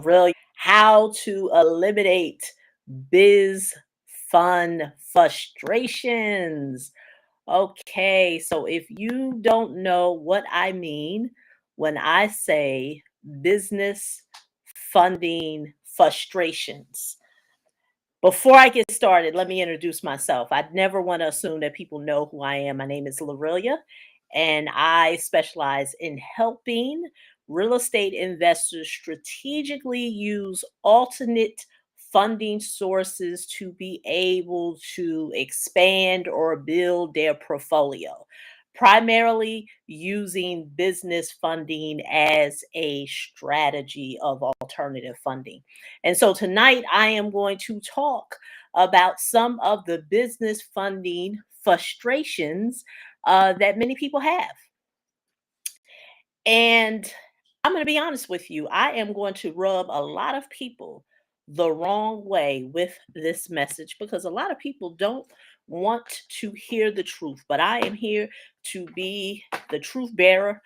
Really, how to eliminate biz fun frustrations. Okay, so if you don't know what I mean when I say business funding frustrations, before I get started, let me introduce myself. I never want to assume that people know who I am. My name is Lorelia, and I specialize in helping real estate investors strategically use alternate funding sources to be able to expand or build their portfolio, primarily using business funding as a strategy of alternative funding. And so tonight I am going to talk about some of the business funding frustrations that many people have. And I'm going to be honest with you, I am going to rub a lot of people the wrong way with this message because a lot of people don't want to hear the truth. But I am here to be the truth bearer.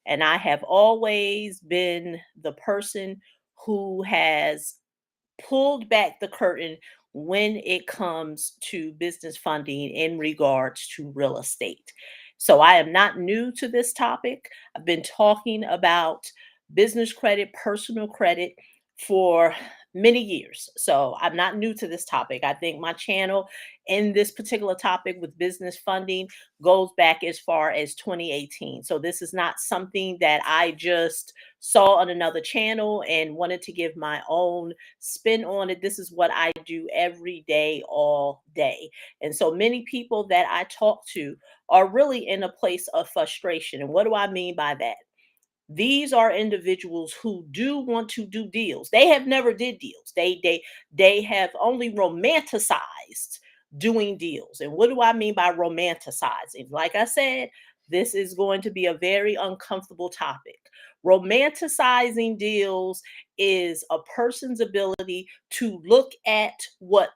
And I have always been the person who has pulled back the curtain when it comes to business funding in regards to real estate. So I am not new to this topic. I've been talking about business credit, personal credit for many years. So I'm not new to this topic. I think my channel in this particular topic with business funding goes back as far as 2018. So this is not something that I just saw on another channel and wanted to give my own spin on it. This is what I do every day, all day. And so many people that I talk to are really in a place of frustration. And what do I mean by that? These are individuals who do want to do deals. They have never did deals. They have only romanticized doing deals. And what do I mean by romanticizing? Like I said, this is going to be a very uncomfortable topic. Romanticizing deals is a person's ability to look at what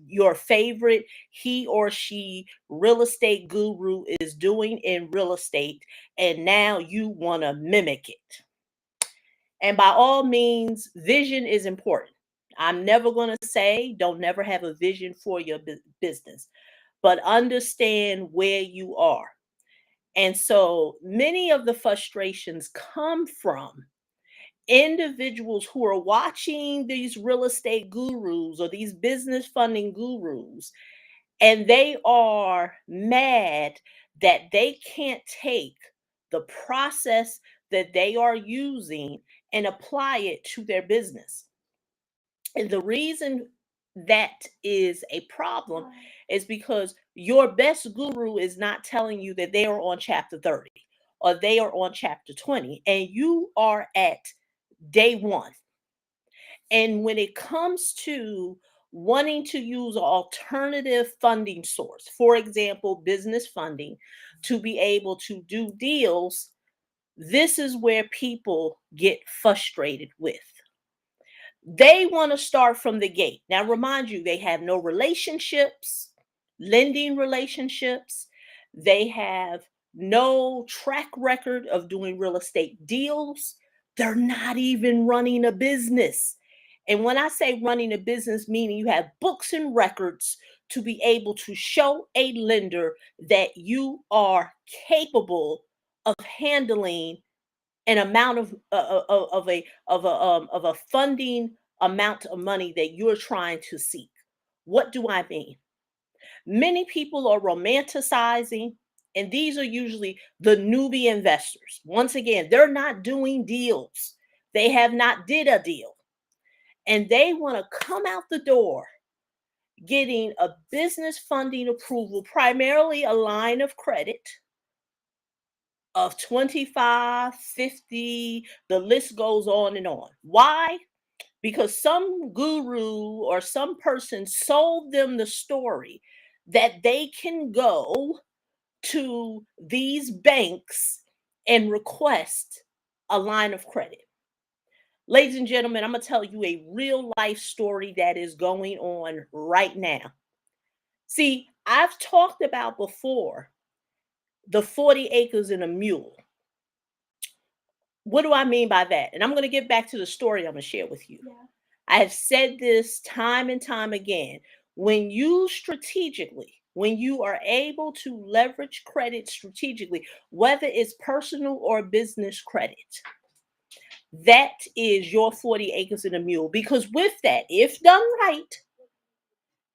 your favorite he or she real estate guru is doing in real estate, and now you want to mimic it. And by all means, vision is important. I'm never going to say don't never have a vision for your business, but understand where you are. And so many of the frustrations come from individuals who are watching these real estate gurus or these business funding gurus, and they are mad that they can't take the process that they are using and apply it to their business. And the reason that is a problem is because your best guru is not telling you that they are on chapter 30 or they are on chapter 20 and you are at day one. And when it comes to wanting to use an alternative funding source, for example, business funding, to be able to do deals, this is where people get frustrated with. They want to start from the gate. Now, remind you, they have no relationships, lending relationships. They have no track record of doing real estate deals. They're not even running a business. And when I say running a business, meaning you have books and records to be able to show a lender that you are capable of handling an amount of a funding amount of money that you're trying to seek. What do I mean? Many people are romanticizing, and these are usually the newbie investors. Once again, they're not doing deals. They have not did a deal, and they want to come out the door getting a business funding approval, primarily a line of credit of 25, 50, the list goes on and on. Why? Because some guru or some person sold them the story that they can go to these banks and request a line of credit. Ladies and gentlemen, I'm going to tell you a real life story that is going on right now. See, I've talked about before the 40 acres and a mule. What do I mean by that? And I'm going to get back to the story I'm going to share with you. Yeah. I have said this time and time again. When you are able to leverage credit strategically, whether it's personal or business credit, that is your 40 acres and a mule. Because with that, if done right,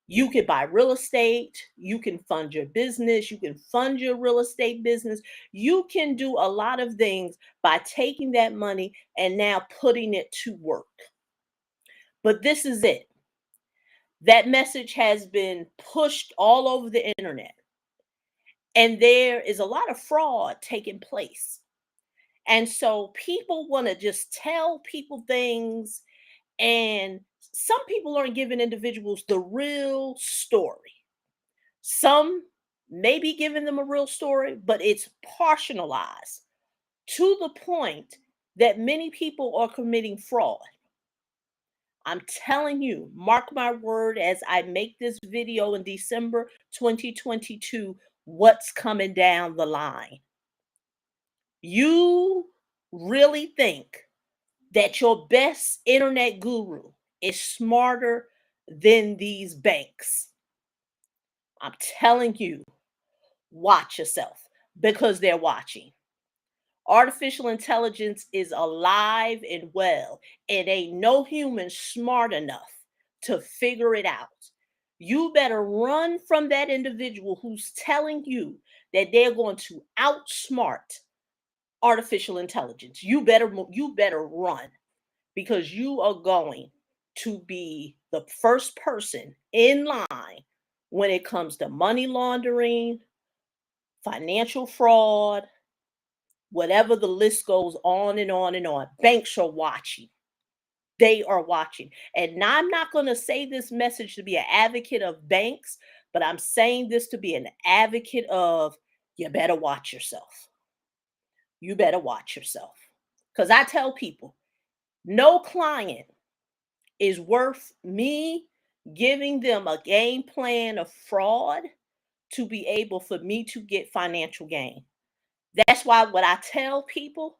you can buy real estate, you can fund your business, you can fund your real estate business. You can do a lot of things by taking that money and now putting it to work. But this is it. That message has been pushed all over the internet, and there is a lot of fraud taking place. And so people want to just tell people things, and some people aren't giving individuals the real story. Some may be giving them a real story, but it's partialized to the point that many people are committing fraud. I'm telling you, mark my word, as I make this video in December 2022, what's coming down the line. You really think that your best internet guru is smarter than these banks? I'm telling you, watch yourself, because they're watching. Artificial intelligence is alive and well, and ain't no human smart enough to figure it out. You better run from that individual who's telling you that they're going to outsmart artificial intelligence. You better run, because you are going to be the first person in line when it comes to money laundering, financial fraud, whatever, the list goes on and on and on. Banks are watching. They are watching. And now, I'm not going to say this message to be an advocate of banks, but I'm saying this to be an advocate of, you better watch yourself. You better watch yourself. Because I tell people, no client is worth me giving them a game plan of fraud to be able for me to get financial gain. That's why what I tell people,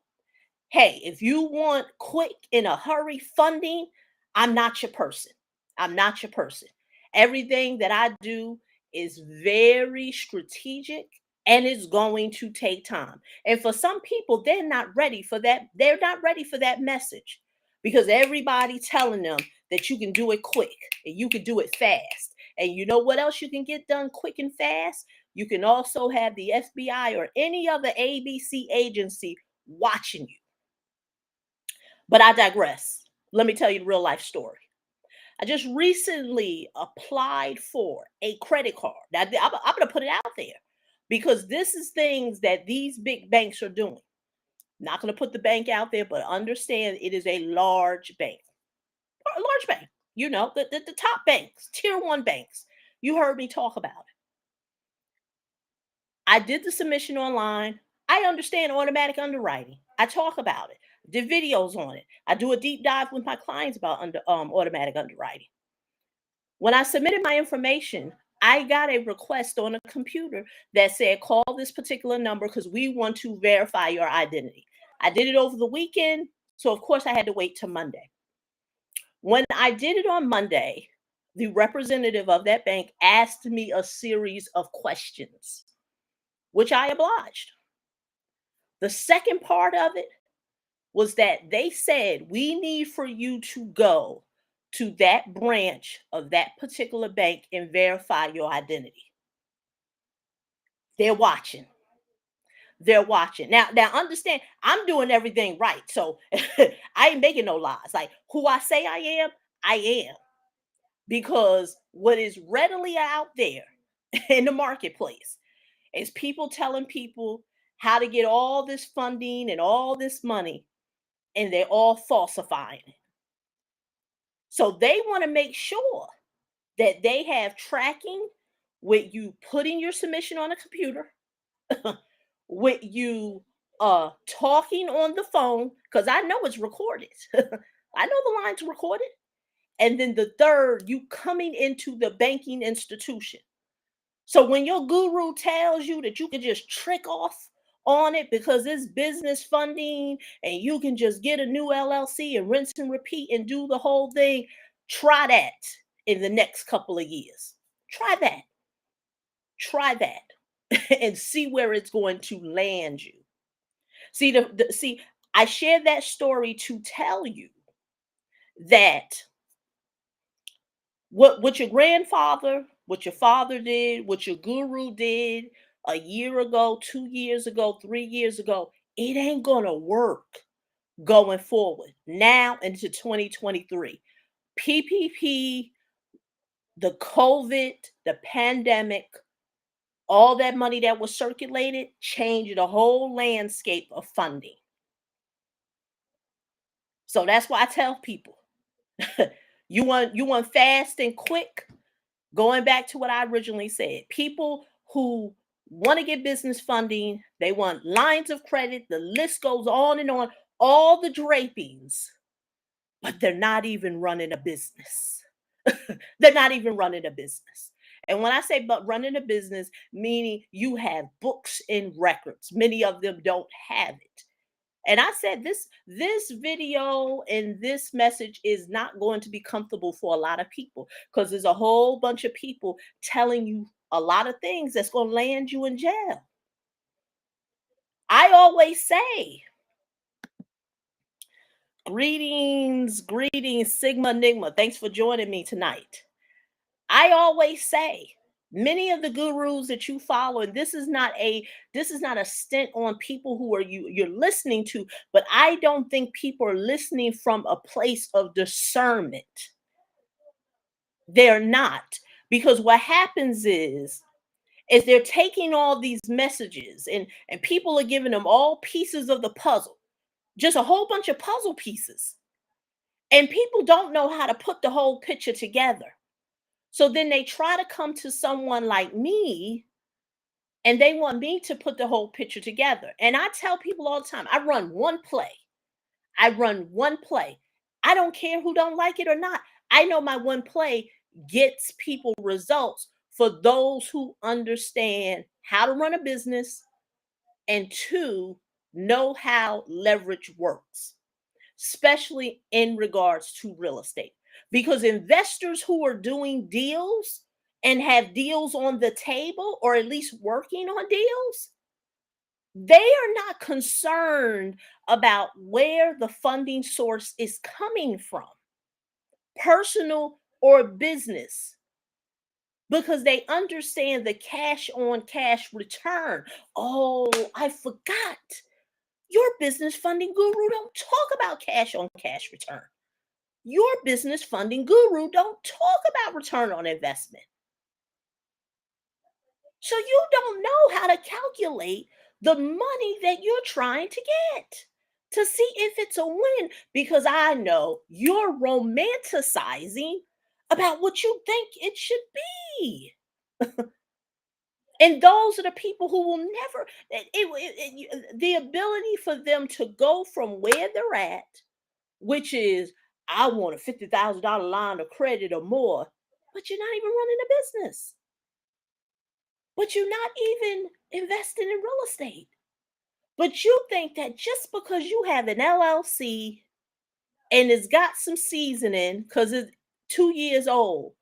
hey, if you want quick, in a hurry funding, I'm not your person. I'm not your person. Everything that I do is very strategic, and it's going to take time. And for some people, they're not ready for that. They're not ready for that message, because everybody telling them that you can do it quick and you can do it fast. And you know what else you can get done quick and fast? You can also have the FBI or any other ABC agency watching you. But I digress. Let me tell you the real life story. I just recently applied for a credit card. Now, I'm going to put it out there, because this is things that these big banks are doing. Not going to put the bank out there, but understand it is a large bank. A large bank. You know, the top banks, tier one banks. You heard me talk about it. I did the submission online. I understand automatic underwriting. I talk about it. Did videos on it. I do a deep dive with my clients about automatic underwriting. When I submitted my information, I got a request on a computer that said, call this particular number because we want to verify your identity. I did it over the weekend, so of course I had to wait till Monday. When I did it on Monday, the representative of that bank asked me a series of questions, which I obliged. The second part of it was that they said, we need for you to go to that branch of that particular bank and verify your identity. They're watching. They're watching. Now understand, I'm doing everything right. So I ain't making no lies. Like, who I say I am. Because what is readily out there in the marketplace is people telling people how to get all this funding and all this money, and they're all falsifying it. So they want to make sure that they have tracking with you putting your submission on a computer, with you talking on the phone, because I know it's recorded. I know the line's recorded. And then the third, you coming into the banking institution. So when your guru tells you that you can just trick off on it because it's business funding and you can just get a new LLC and rinse and repeat and do the whole thing. Try that in the next couple of years. Try that. Try that and see where it's going to land you. See, I share that story to tell you that what your grandfather, what your father did, what your guru did a year ago, 2 years ago, 3 years ago, it ain't gonna work going forward now into 2023. PPP, the COVID, the pandemic, all that money that was circulated changed the whole landscape of funding. So that's why I tell people, you want fast and quick. Going back to what I originally said, people who want to get business funding, they want lines of credit, the list goes on and on, all the drapings, but they're not even running a business. They're not even running a business. And when I say but running a business, meaning you have books and records, many of them don't have it. And I said this video and this message is not going to be comfortable for a lot of people because there's a whole bunch of people telling you a lot of things that's going to land you in jail. I always say, greetings, Sigma Nigma. Thanks for joining me tonight. I always say, many of the gurus that you follow, and this is not a stint on people who are you're listening to, but I don't think people are listening from a place of discernment. They're not. Because what happens is they're taking all these messages and people are giving them all pieces of the puzzle, just a whole bunch of puzzle pieces. And people don't know how to put the whole picture together. So then they try to come to someone like me and they want me to put the whole picture together. And I tell people all the time, I run one play. I run one play. I don't care who don't like it or not. I know my one play gets people results for those who understand how to run a business and two, know how leverage works, especially in regards to real estate. Because investors who are doing deals and have deals on the table, or at least working on deals, they are not concerned about where the funding source is coming from, personal or business, because they understand the cash on cash return. Oh, I forgot. Your business funding guru don't talk about cash on cash return. Your business funding guru don't talk about return on investment. So you don't know how to calculate the money that you're trying to get to see if it's a win, because I know you're romanticizing about what you think it should be. And those are the people who will never, the ability for them to go from where they're at, which is, I want a $50,000 line of credit or more, but you're not even running a business. But you're not even investing in real estate. But you think that just because you have an LLC and it's got some seasoning because it's 2 years old,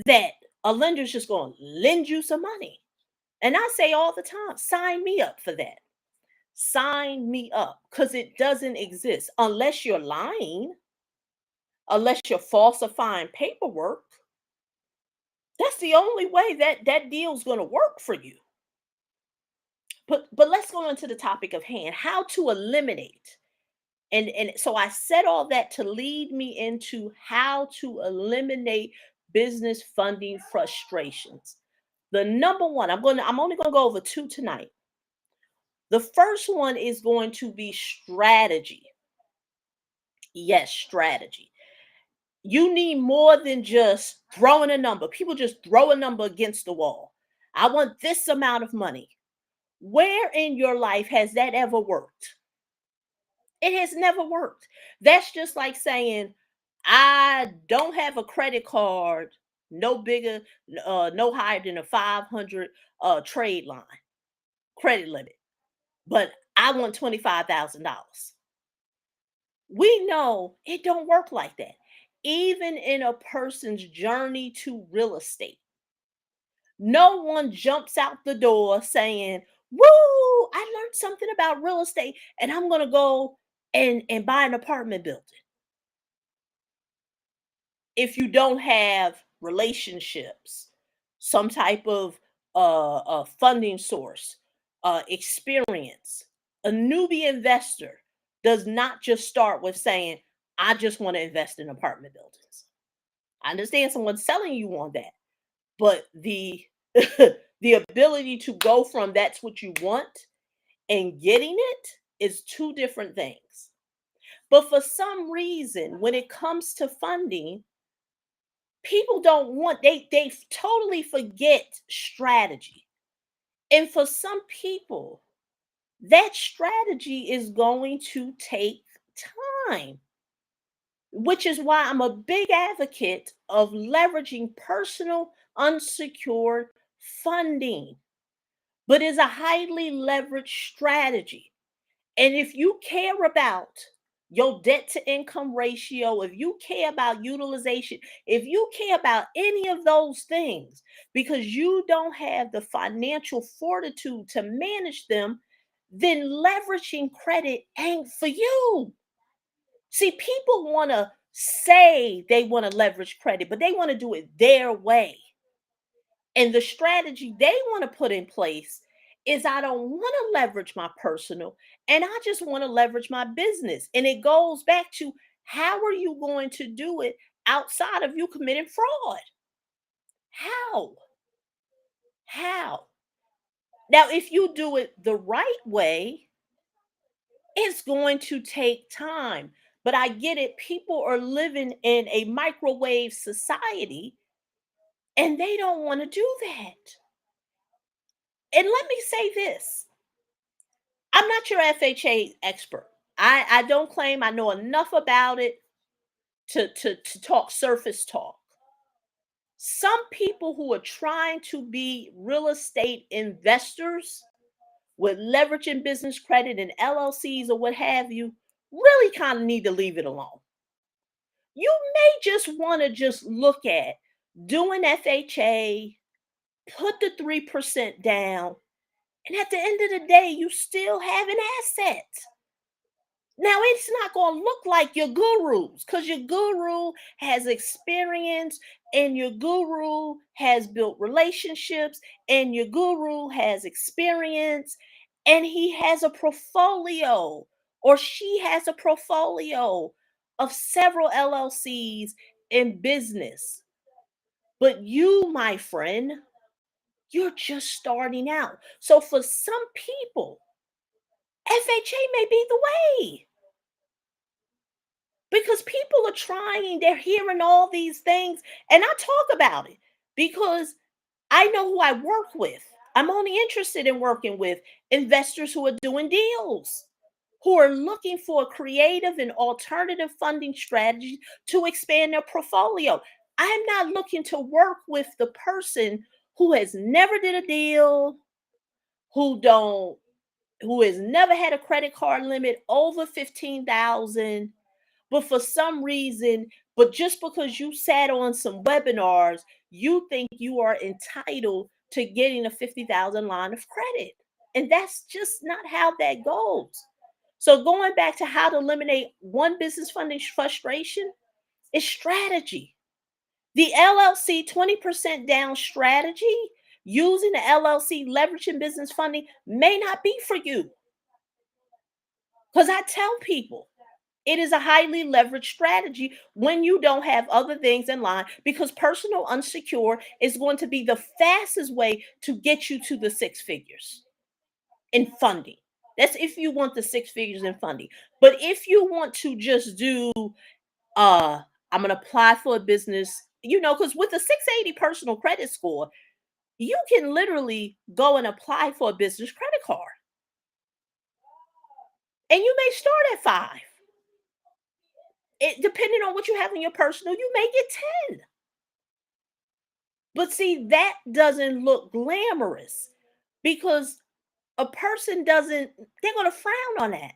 that a lender's just going to lend you some money. And I say all the time, sign me up for that. Sign me up, because it doesn't exist unless you're lying, unless you're falsifying paperwork. That's the only way that that deal's going to work for you. But let's go into the topic of hand, how to eliminate. And so I said all that to lead me into how to eliminate business funding frustrations. The number one, I'm only going to go over two tonight. The first one is going to be strategy. Yes, strategy. You need more than just throwing a number. People just throw a number against the wall. I want this amount of money. Where in your life has that ever worked? It has never worked. That's just like saying, I don't have a credit card no bigger, no higher than a 500 trade line credit limit. but I want $25,000. We know it don't work like that. Even in a person's journey to real estate, no one jumps out the door saying, "Woo, I learned something about real estate and I'm going to go and buy an apartment building." If you don't have relationships, some type of funding source, experience, a newbie investor does not just start with saying, "I just want to invest in apartment buildings." I understand someone's selling you on that, but the the ability to go from "that's what you want" and getting it is two different things. But for some reason, when it comes to funding, people don't want they totally forget strategy. And for some people, that strategy is going to take time, which is why I'm a big advocate of leveraging personal unsecured funding, but is a highly leveraged strategy. And if you care about your debt to income ratio, if you care about utilization, if you care about any of those things, because you don't have the financial fortitude to manage them, then leveraging credit ain't for you. See, people want to say they want to leverage credit, but they want to do it their way. And the strategy they want to put in place is, I don't want to leverage my personal, and I just want to leverage my business. And it goes back to, how are you going to do it outside of you committing fraud? How? How? Now, if you do it the right way, it's going to take time. But I get it. People are living in a microwave society and they don't want to do that. And let me say this, I'm not your FHA expert. I don't claim I know enough about it to talk surface talk. Some people who are trying to be real estate investors with leveraging business credit and LLCs or what have you really kind of need to leave it alone. You may just want to just look at doing FHA, put the 3% down, and at the end of the day, you still have an asset. Now, it's not going to look like your gurus, because your guru has experience and your guru has built relationships and your guru has experience and he has a portfolio, or she has a portfolio of several LLCs in business. But you, my friend, you're just starting out. So for some people, FHA may be the way, because people are trying, they're hearing all these things, and I talk about it because I know who I work with. I'm only interested in working with investors who are doing deals, who are looking for a creative and alternative funding strategy to expand their portfolio. I'm not looking to work with the person who has never did a deal, who don't who has never had a credit card limit over 15,000, but for some reason, but just because you sat on some webinars, you think you are entitled to getting a 50,000 line of credit. And that's just not how that goes. So going back to how to eliminate one business funding frustration is strategy. The LLC 20% down strategy, using the LLC leveraging business funding, may not be for you. Because I tell people, it is a highly leveraged strategy when you don't have other things in line, because personal unsecured is going to be the fastest way to get you to the six figures in funding. That's if you want the six figures in funding. But if you want to just do, I'm going to apply for a business, because with a 680 personal credit score, you can literally go and apply for a business credit card. And you may start at 5. It, depending on what you have in your personal, you may get 10. But see, that doesn't look glamorous, because A person doesn't, they're gonna frown on that.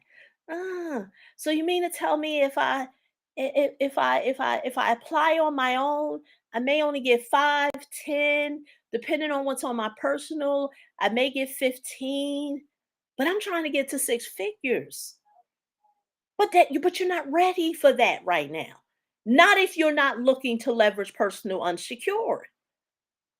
Ah, so you mean to tell me if I apply on my own, I may only get 5, 10, depending on what's on my personal, I may get 15, but I'm trying to get to 6 figures. But you're not ready for that right now. Not if you're not looking to leverage personal unsecured.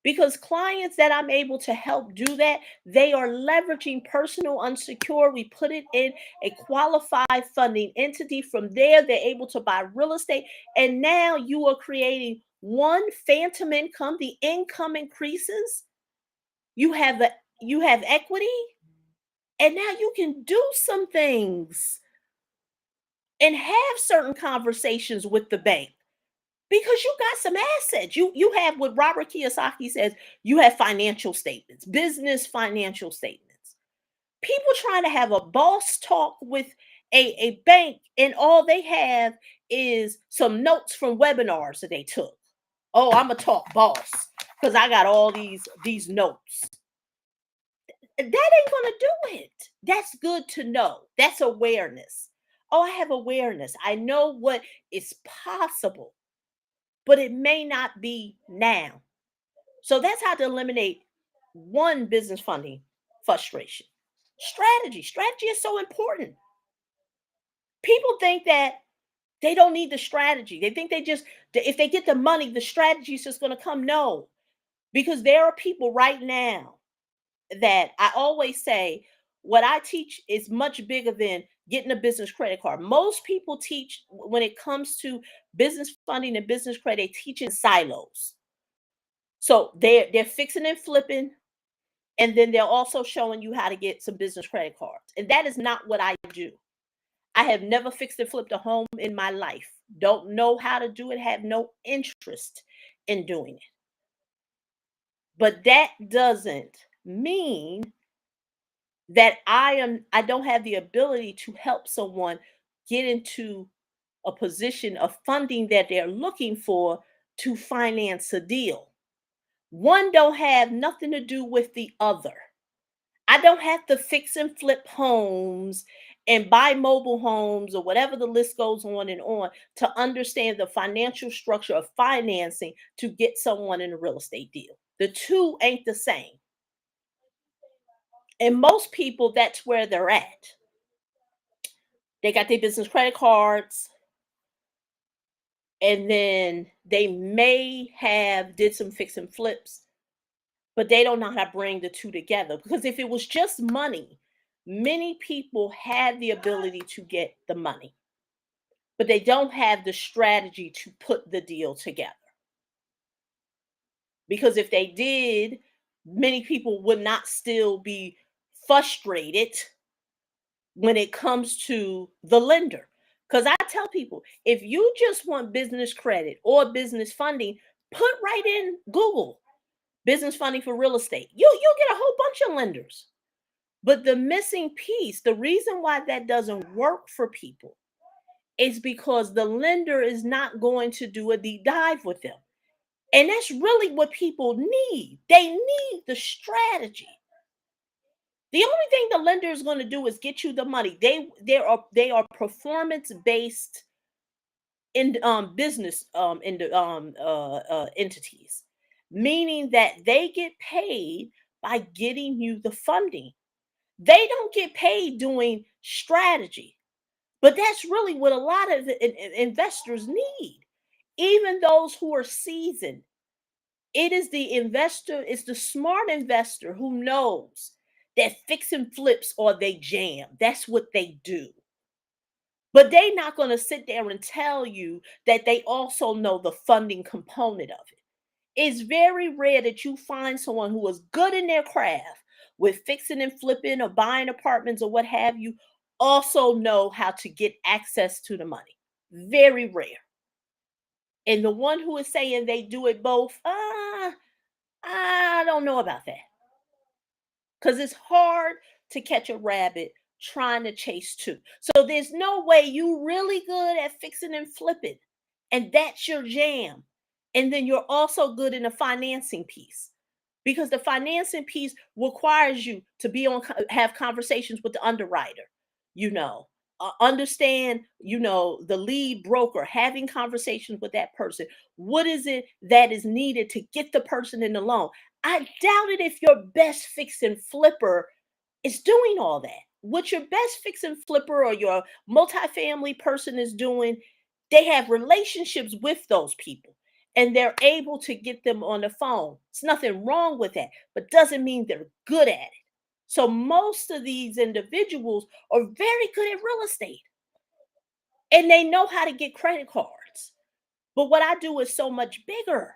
Because clients that I'm able to help do that, they are leveraging personal unsecured. We put it in a qualified funding entity. From there, they're able to buy real estate. And now you are creating one phantom income. The income increases. You have the you have equity, and now you can do some things and have certain conversations with the bank because you got some assets. You have what Robert Kiyosaki says, you have financial statements, business financial statements. People trying to have a boss talk with a bank, and all they have is some notes from webinars that they took. Oh, I'm a talk boss because I got all these notes. That ain't gonna do it. That's good to know. That's awareness. Oh, I have awareness. I know what is possible, but it may not be now. So that's how to eliminate one business funding frustration. Strategy. Strategy is so important. People think that they don't need the strategy. They think if they get the money, the strategy is just going to come. No, because there are people right now that I always say what I teach is much bigger than getting a business credit card. Most people teach when it comes to business funding and business credit, they teach in silos. So they're fixing and flipping, and then they're also showing you how to get some business credit cards. And that is not what I do. I have never fixed and flipped a home in my life. Don't know how to do it, have no interest in doing it. But that doesn't mean that I don't have the ability to help someone get into a position of funding that they're looking for to finance a deal. One don't have nothing to do with the other. I don't have to fix and flip homes and buy mobile homes or whatever the list goes on and on to understand the financial structure of financing to get someone in a real estate deal. The two ain't the same. And most people, that's where they're at. They got their business credit cards, and then they may have did some fix and flips, but they don't know how to bring the two together. Because if it was just money, many people have the ability to get the money, but they don't have the strategy to put the deal together. Because if they did, many people would not still be frustrated when it comes to the lender. Because I tell people, if you just want business credit or business funding, put right in Google business funding for real estate. You'll get a whole bunch of lenders. But the missing piece, the reason why that doesn't work for people is because the lender is not going to do a deep dive with them. And that's really what people need. They need the strategy. The only thing the lender is going to do is get you the money. They are performance based in business in the entities, meaning that they get paid by getting you the funding. They don't get paid doing strategy, but that's really what a lot of investors need. Even those who are seasoned, it is the investor, it's the smart investor who knows that fix and flips or they jam. That's what they do. But they're not going to sit there and tell you that they also know the funding component of it. It's very rare that you find someone who is good in their craft with fixing and flipping or buying apartments or what have you, also know how to get access to the money. Very rare. And the one who is saying they do it both, I don't know about that. Because it's hard to catch a rabbit trying to chase two. So there's no way you really good at fixing and flipping, and that's your jam. And then you're also good in the financing piece because the financing piece requires you to be on have conversations with the underwriter, you know, understand, the lead broker, having conversations with that person. What is it that is needed to get the person in the loan? I doubt it if your best fix and flipper is doing all that. What your best fix and flipper or your multifamily person is doing, they have relationships with those people and they're able to get them on the phone. It's nothing wrong with that, but doesn't mean they're good at it. So most of these individuals are very good at real estate and they know how to get credit cards. But what I do is so much bigger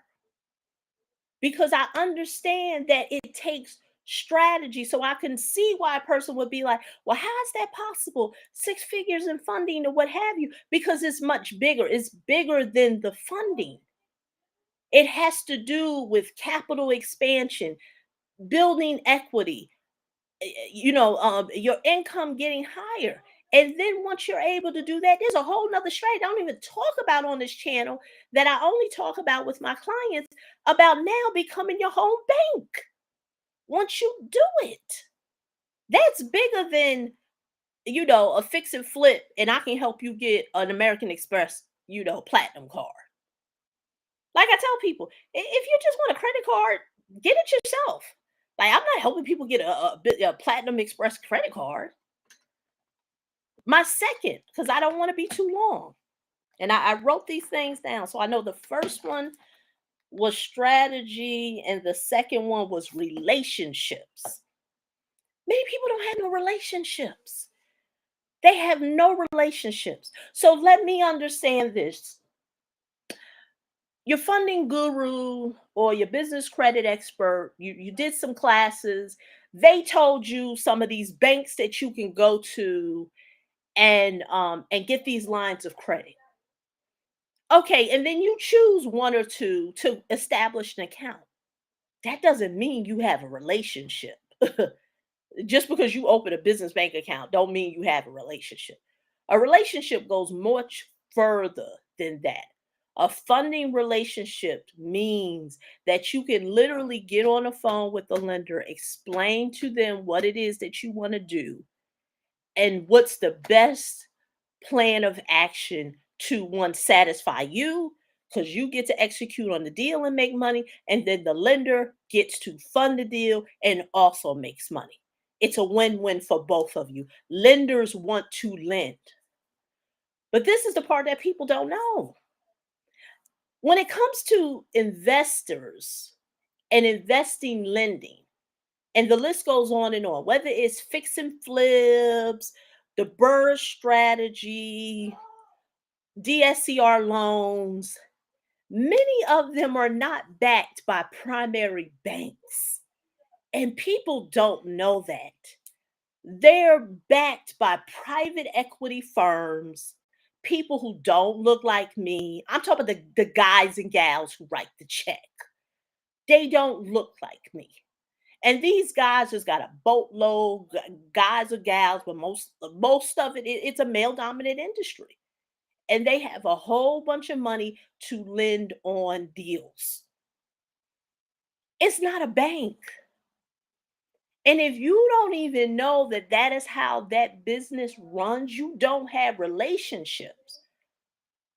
because I understand that it takes strategy. So I can see why a person would be like, well, how is that possible? Six figures in funding or what have you, because it's much bigger. It's bigger than the funding. It has to do with capital expansion, building equity, your income getting higher. And then once you're able to do that, there's a whole nother strategy I don't even talk about on this channel that I only talk about with my clients about now becoming your home bank. Once you do it, that's bigger than, a fix and flip, and I can help you get an American Express, platinum card. Like I tell people, if you just want a credit card, get it yourself. Like I'm not helping people get a platinum express credit card. My second, because I don't want to be too long. And I wrote these things down. So I know the first one was strategy, and the second one was relationships. Many people don't have no relationships. They have no relationships. So let me understand this. Your funding guru or your business credit expert, you did some classes. They told you some of these banks that you can go to and get these lines of credit. Okay, and then you choose one or two to establish an account. That doesn't mean you have a relationship. Just because you open a business bank account don't mean you have a relationship. A relationship goes much further than that. A funding relationship means that you can literally get on the phone with the lender, explain to them what it is that you want to do, and what's the best plan of action to one satisfy you because you get to execute on the deal and make money, and then the lender gets to fund the deal and also makes money. It's a win-win for both of you. Lenders want to lend, but this is the part that people don't know. When it comes to investors and investing lending, and the list goes on and on, whether it's fix and flips, the Burr strategy, DSCR loans, many of them are not backed by primary banks. And people don't know that. They're backed by private equity firms, people who don't look like me. I'm talking about the guys and gals who write the check. They don't look like me. And these guys just got a boatload, guys or gals, but most of it's a male dominant industry. And they have a whole bunch of money to lend on deals. It's not a bank. And if you don't even know that that is how that business runs, you don't have relationships.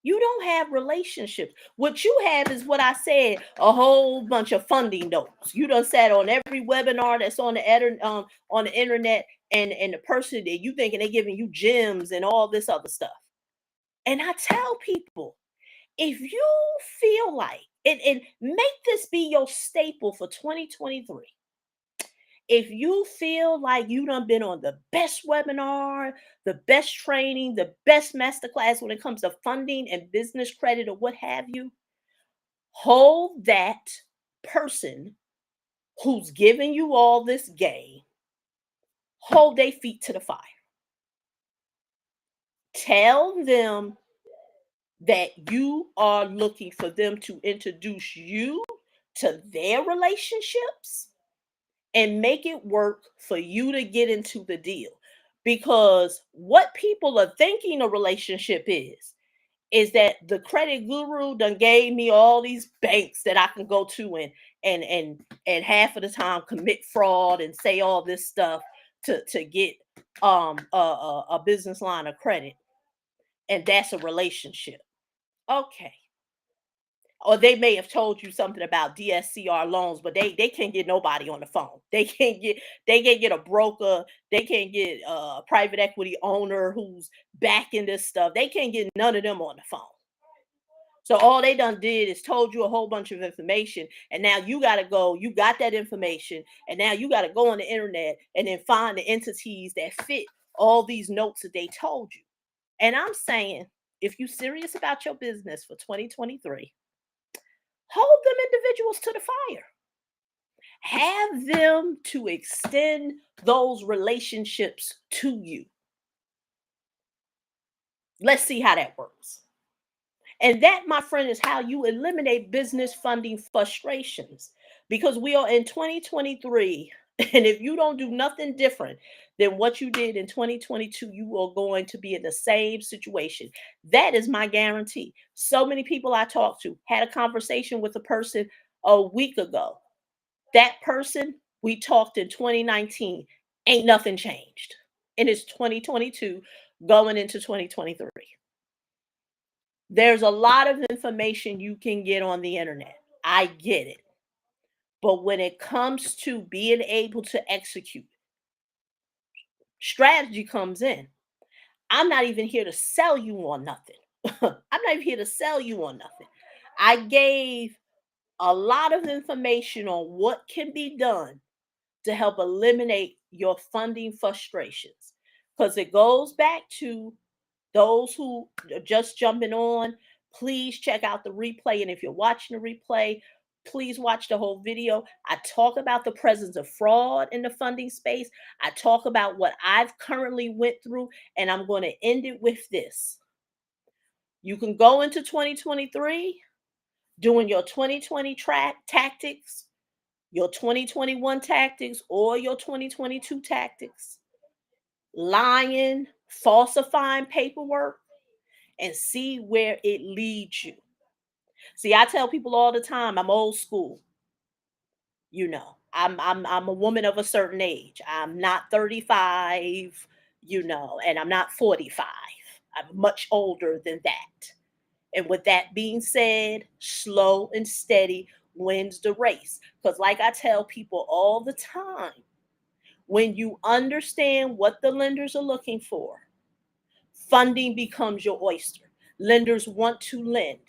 You don't have relationships. What you have is what I said, a whole bunch of funding notes. You done sat on every webinar that's on the internet, and the person that you thinking they giving you gems and all this other stuff. And I tell people, if you feel like and make this be your staple for 2023. If you feel like you done been on the best webinar, the best training, the best masterclass when it comes to funding and business credit or what have you, hold that person who's giving you all this game, hold their feet to the fire. Tell them that you are looking for them to introduce you to their relationships and make it work for you to get into the deal. Because what people are thinking a relationship is is that the credit guru done gave me all these banks that I can go to and half of the time commit fraud and say all this stuff to get a business line of credit, and that's a relationship. Okay. Or they may have told you something about DSCR loans, but they can't get nobody on the phone. They can't get a broker, they can't get a private equity owner who's backing this stuff. They can't get none of them on the phone. So all they done did is told you a whole bunch of information, and now you got to go. You got that information, and now you got to go on the internet and then find the entities that fit all these notes that they told you. And I'm saying, if you're serious about your business for 2023, hold them individuals to the fire. Have them to extend those relationships to you. Let's see how that works. And that, my friend, is how you eliminate business funding frustrations, because we are in 2023. And if you don't do nothing different than what you did in 2022, you are going to be in the same situation. That is my guarantee. So many people I talked to had a conversation with a person a week ago. That person, we talked in 2019. Ain't nothing changed. And it's 2022 going into 2023. There's a lot of information you can get on the internet. I get it. But when it comes to being able to execute, strategy comes in. I'm not even here to sell you on nothing. I'm not even here to sell you on nothing. I gave a lot of information on what can be done to help eliminate your funding frustrations, because it goes back to those who are just jumping on. Please check out the replay, and if you're watching the replay, please watch the whole video. I talk about the presence of fraud in the funding space. I talk about what I've currently went through, and I'm going to end it with this. You can go into 2023 doing your 2020 tactics, your 2021 tactics, or your 2022 tactics, lying, falsifying paperwork, and see where it leads you. See, I tell people all the time, I'm old school. I'm a woman of a certain age. I'm not 35, and I'm not 45. I'm much older than that. And with that being said, slow and steady wins the race. Because, like I tell people all the time, when you understand what the lenders are looking for, funding becomes your oyster. Lenders want to lend.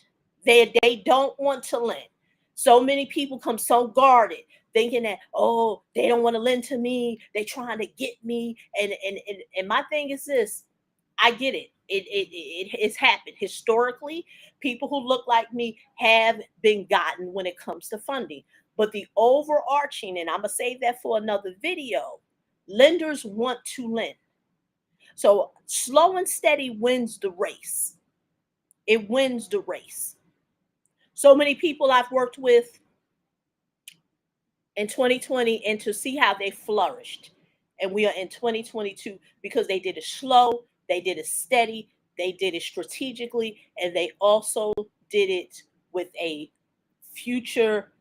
They don't want to lend. So many people come so guarded, thinking that, oh, they don't want to lend to me. They're trying to get me. And my thing is this: I get it. It has happened historically. People who look like me have been gotten when it comes to funding. But the overarching, and I'm gonna save that for another video. Lenders want to lend. So slow and steady wins the race. It wins the race. So many people I've worked with in 2020, and to see how they flourished. And we are in 2022 because they did it slow, they did it steady, they did it strategically, and they also did it with a future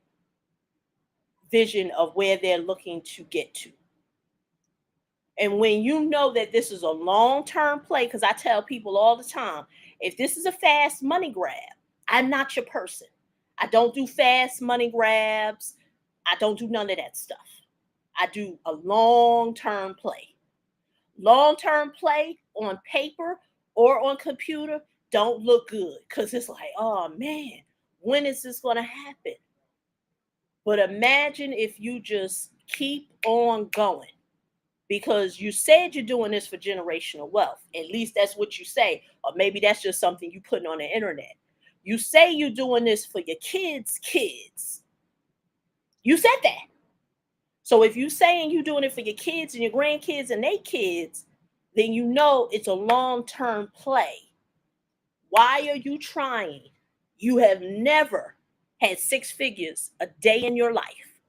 vision of where they're looking to get to. And when you know that this is a long-term play, because I tell people all the time, if this is a fast money grab, I'm not your person. I don't do fast money grabs. I don't do none of that stuff. I do a long-term play. Long-term play on paper or on computer don't look good, because it's like, oh man, when is this going to happen? But imagine if you just keep on going, because you said you're doing this for generational wealth. At least that's what you say. Or maybe that's just something you putting on the internet. You say you're doing this for your kids' kids. You said that. So if you're saying you're doing it for your kids and your grandkids and their kids, then you know it's a long-term play. Why are you trying? You have never had six figures a day in your life.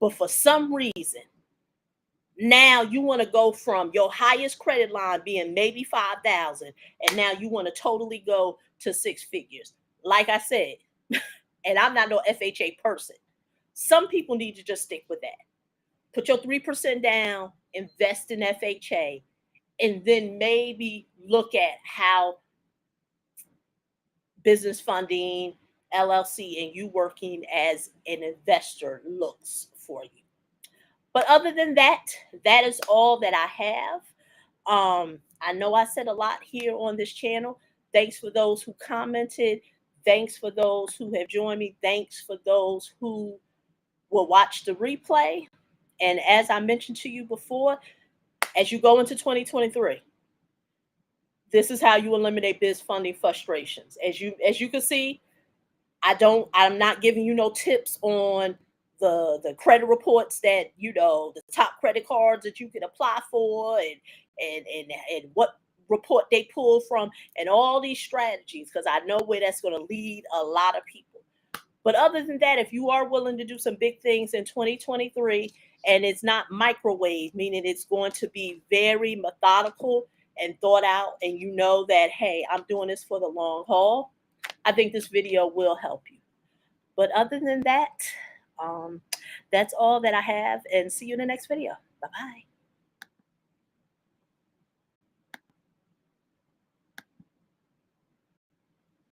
But for some reason, Now you want to go from your highest credit line being maybe 5,000, and now you want to totally go to six figures. Like I said, and I'm not no FHA person. Some people need to just stick with that. Put your 3% down, invest in FHA, and then maybe look at how business funding, LLC, and you working as an investor looks for you. But other than that, that is all that I have. I know I said a lot here on this channel. Thanks for those who commented. Thanks for those who have joined me. Thanks for those who will watch the replay. And as I mentioned to you before, as you go into 2023, this is how you eliminate biz funding frustrations. As you can see, I'm not giving you no tips on the credit reports that, the top credit cards that you can apply for, and what report they pull from, and all these strategies, because I know where that's going to lead a lot of people. But other than that, if you are willing to do some big things in 2023, and it's not microwave, meaning it's going to be very methodical and thought out, and you know that, hey, I'm doing this for the long haul, I think this video will help you. But other than that, um, that's all that I have, and see you in the next video. Bye bye.